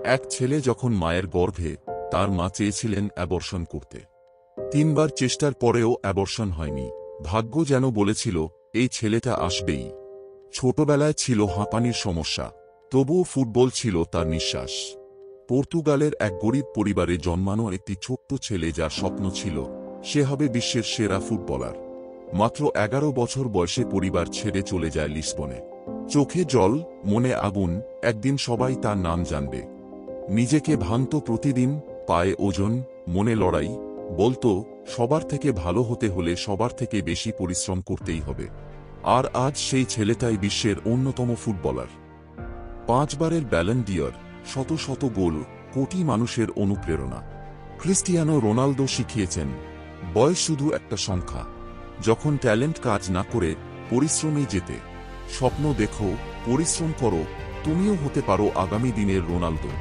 এক ছেলে যখন মায়ের গর্ভে, তার মা চেয়েছিলেন অ্যাবর্শন করতে। 3 বার চেষ্টার পরেও অ্যাবর্শন হয়নি। ভাগ্য যেন বলেছিল, এই ছেলেটা আসবেই। ছোটবেলায় ছিল হাঁপানির সমস্যা, তবুও ফুটবল ছিল তার নিঃশ্বাস। পর্তুগালের এক গরিব পরিবারে জন্মানো একটি ছোট্ট ছেলে, যার স্বপ্ন ছিল সে হবে বিশ্বের সেরা ফুটবলার। মাত্র 11 বছর বয়সে পরিবার ছেড়ে চলে যায় লিসবনে। চোখে জল, মনে আগুন, একদিন সবাই তার নাম জানবে। নিজেকে ভাঙত প্রতিদিন, পায়ে ওজন, মনে লড়াই। বলতো, সবার থেকে ভালো হতে হলে সবার থেকে বেশি পরিশ্রম করতেই হবে। আর আজ সেই ছেলেটাই বিশ্বের অন্যতম ফুটবলার। 5 বারের ব্যালন ডি'র, শত শত গোল, কোটি মানুষের অনুপ্রেরণা। ক্রিস্টিয়ানো রোনালদো শিখিয়েছেন, বয়স শুধু একটা সংখ্যা। যখন ট্যালেন্ট কাজ না করে, পরিশ্রমে যেতে। স্বপ্ন দেখো, পরিশ্রম করো, তুমিও হতে পারো আগামী দিনের রোনালদো।